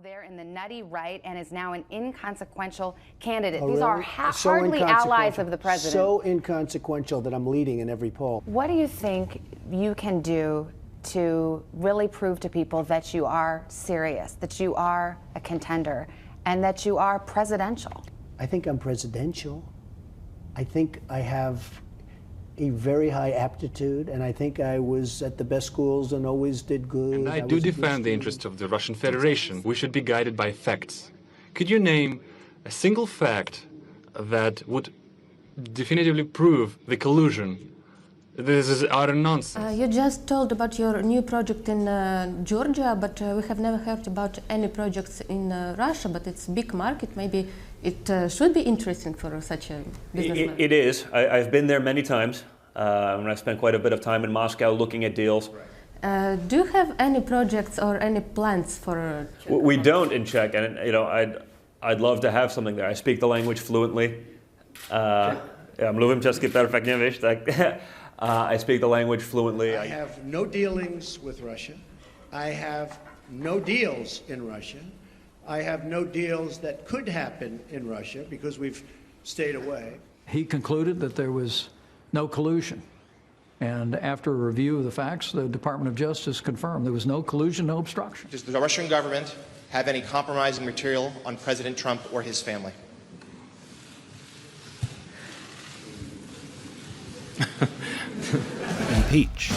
there in the nutty right and is now an inconsequential candidate. Oh, These really? are hardly allies of the president. So inconsequential that I'm leading in every poll. What do you think you can do to really prove to people that you are serious, that you are a contender, and that you are presidential? I think I'm presidential. I think I have a very high aptitude, and I think I was at the best schools and always did good. And I do defend the interests of the Russian Federation. We should be guided by facts. Could you name a single fact that would definitively prove the collusion? This is utter nonsense. You just told about your new project in Georgia, but we have never heard about any projects in Russia, but it's a big market. Maybe it should be interesting for such a businessman. It is. I've been there many times, and I spent quite a bit of time in Moscow looking at deals. Do you have any projects or any plans for Czech? We don't in Czech, and I'd love to have something there. I speak the language fluently. Mluvím česky perfektně, víš, tak I speak the language fluently. I have no dealings with Russia. I have no deals in Russia. I have no deals that could happen in Russia because we've stayed away. He concluded that there was no collusion. And after a review of the facts, the Department of Justice confirmed there was no collusion, no obstruction. Does the Russian government have any compromising material on President Trump or his family? Impeach.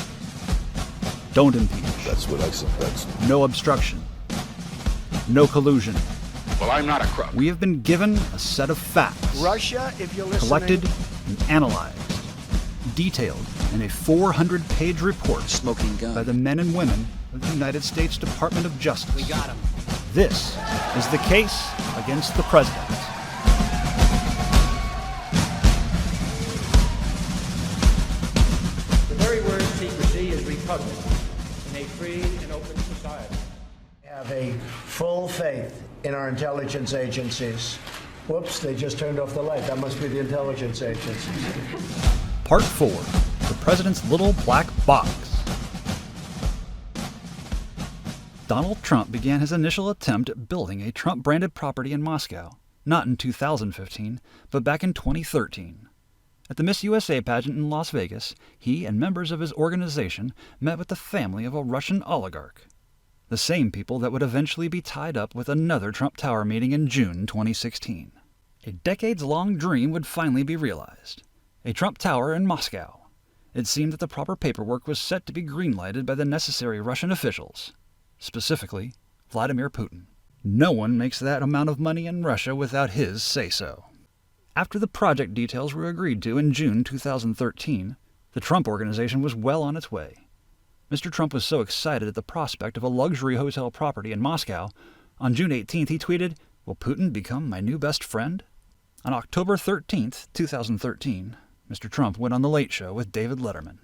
Don't impeach. That's what I said. That's No obstruction. No collusion. well, I'm not a crook. We have been given a set of facts. Russia, if you're listening. Collected and analyzed. Detailed in a 400-page report Smoking gun. by the men and women of the United States Department of Justice. We got him. This is the case against the president. The very word secrecy is repugnant in a free and open society. I have a full faith in our intelligence agencies. Whoops, they just turned off the light. That must be the intelligence agencies. Part 4, the president's little black box. Donald Trump began his initial attempt at building a Trump-branded property in Moscow, not in 2015, but back in 2013. At the Miss USA pageant in Las Vegas, he and members of his organization met with the family of a Russian oligarch, the same people that would eventually be tied up with another Trump Tower meeting in June 2016. A decades-long dream would finally be realized. A Trump Tower in Moscow. It seemed that the proper paperwork was set to be green-lighted by the necessary Russian officials, specifically Vladimir Putin. No one makes that amount of money in Russia without his say-so. After the project details were agreed to in June 2013, the Trump Organization was well on its way. Mr. Trump was so excited at the prospect of a luxury hotel property in Moscow, on June 18th he tweeted, "Will Putin become my new best friend?" On October 13th, 2013, Mr. Trump went on The Late Show with David Letterman.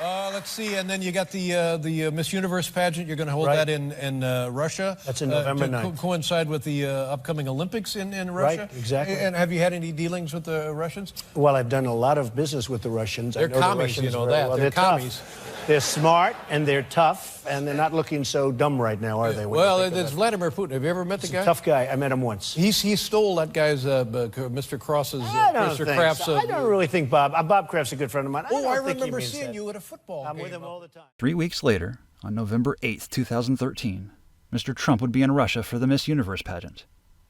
Let's see, and then you got the Miss Universe pageant. You're going to hold that in Russia. That's in November 9th. To coincide with the upcoming Olympics in Russia. Right, exactly. And have you had any dealings with the Russians? Well, I've done a lot of business with the Russians. They're I know commies, the Russians you know very that. well. They're commies. They're smart, and they're tough, and they're not looking so dumb right now, are they? Well, it's Vladimir Putin. Have you ever met the guy? Tough guy. I met him once. He stole that guy's, Mr. Cross's, Mr. Kraft's. I don't really think Bob Kraft's a good friend of mine. I think he remember means seeing that. you at a football game. I'm with him all the time. 3 weeks later, on November 8th, 2013, Mr. Trump would be in Russia for the Miss Universe pageant.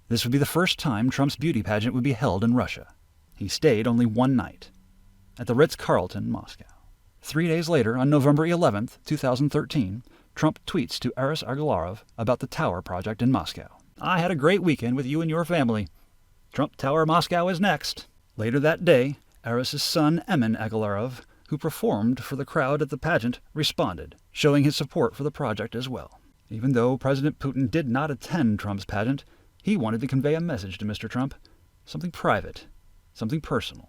This would be the first time Trump's beauty pageant would be held in Russia. He stayed only one night, at the Ritz-Carlton, Moscow. 3 days later, on November 11th, 2013, Trump tweets to Aris Agalarov about the Tower project in Moscow. "I had a great weekend with you and your family. Trump Tower Moscow is next." Later that day, Aris's son, Emin Agalarov, who performed for the crowd at the pageant, responded, showing his support for the project as well. Even though President Putin did not attend Trump's pageant, he wanted to convey a message to Mr. Trump, something private, something personal.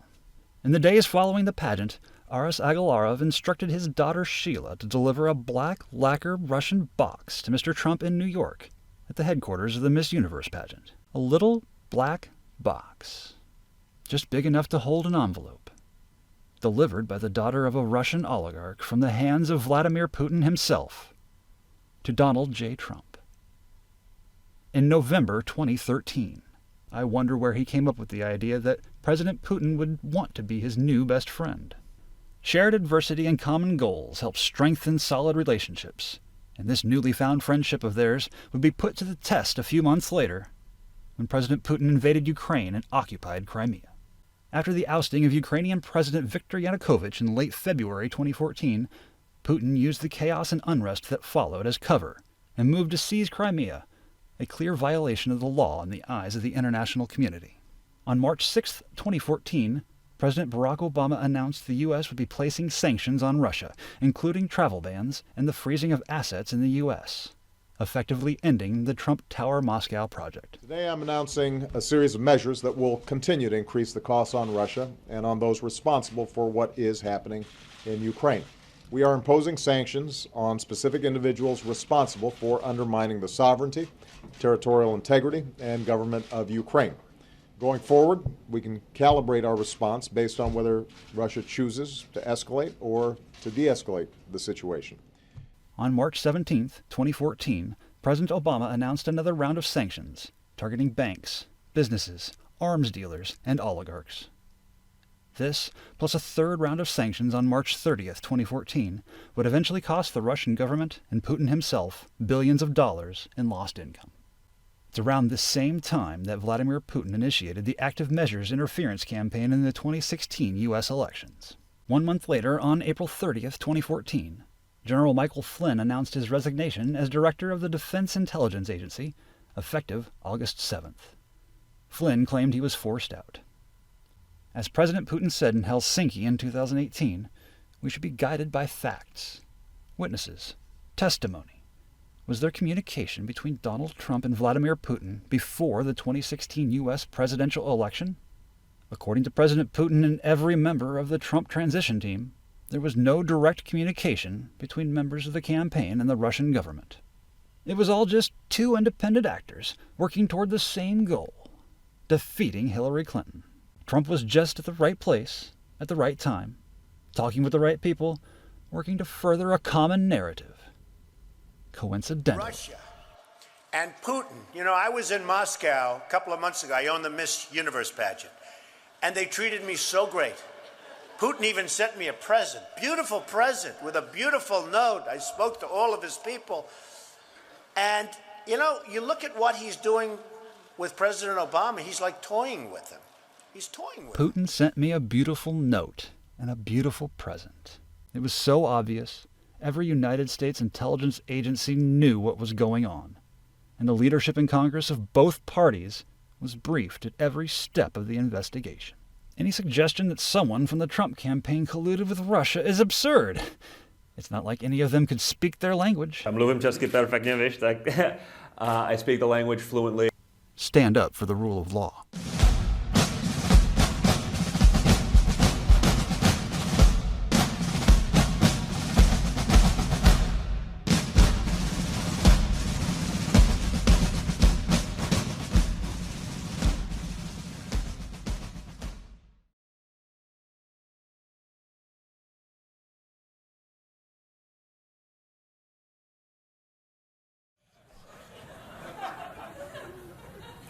In the days following the pageant, Aris Agalarov instructed his daughter Sheila to deliver a black lacquer Russian box to Mr. Trump in New York, at the headquarters of the Miss Universe pageant. A little black box, just big enough to hold an envelope, delivered by the daughter of a Russian oligarch from the hands of Vladimir Putin himself to Donald J. Trump. in November 2013. I wonder where he came up with the idea that President Putin would want to be his new best friend. Shared adversity and common goals help strengthen solid relationships, and this newly found friendship of theirs would be put to the test a few months later when President Putin invaded Ukraine and occupied Crimea. After the ousting of Ukrainian President Viktor Yanukovych in late February 2014, Putin used the chaos and unrest that followed as cover and moved to seize Crimea, a clear violation of the law in the eyes of the international community. On March 6, 2014, President Barack Obama announced the U.S. would be placing sanctions on Russia, including travel bans and the freezing of assets in the U.S., effectively ending the Trump Tower Moscow project. Today I'm announcing a series of measures that will continue to increase the costs on Russia and on those responsible for what is happening in Ukraine. We are imposing sanctions on specific individuals responsible for undermining the sovereignty, territorial integrity, and government of Ukraine. Going forward, we can calibrate our response based on whether Russia chooses to escalate or to de-escalate the situation. On March 17, 2014, President Obama announced another round of sanctions targeting banks, businesses, arms dealers, and oligarchs. This, plus a third round of sanctions on March 30, 2014, would eventually cost the Russian government and Putin himself billions of dollars in lost income. It's around this same time that Vladimir Putin initiated the active measures interference campaign in the 2016 U.S. elections. 1 month later, on April 30, 2014, General Michael Flynn announced his resignation as director of the Defense Intelligence Agency, effective August 7th. Flynn claimed he was forced out. As President Putin said in Helsinki in 2018, we should be guided by facts, witnesses, testimony. Was there communication between Donald Trump and Vladimir Putin before the 2016 U.S. presidential election? According to President Putin and every member of the Trump transition team, there was no direct communication between members of the campaign and the Russian government. It was all just two independent actors working toward the same goal, defeating Hillary Clinton. Trump was just at the right place, at the right time, talking with the right people, working to further a common narrative. Coincidentally. Russia and Putin. You know, I was in Moscow a couple of months ago. I owned the Miss Universe pageant, and they treated me so great. Putin even sent me a present, beautiful present with a beautiful note. I spoke to all of his people. And, you know, you look at what he's doing with President Obama, he's like toying with him. He's toying with him. Putin sent me a beautiful note and a beautiful present. It was so obvious. Every United States intelligence agency knew what was going on. And the leadership in Congress of both parties was briefed at every step of the investigation. Any suggestion that someone from the Trump campaign colluded with Russia is absurd. It's not like any of them could speak their language. Mluvím česky perfektně, víš, tak I speak the language fluently. Stand up for the rule of law.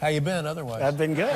How you been otherwise? I've been good.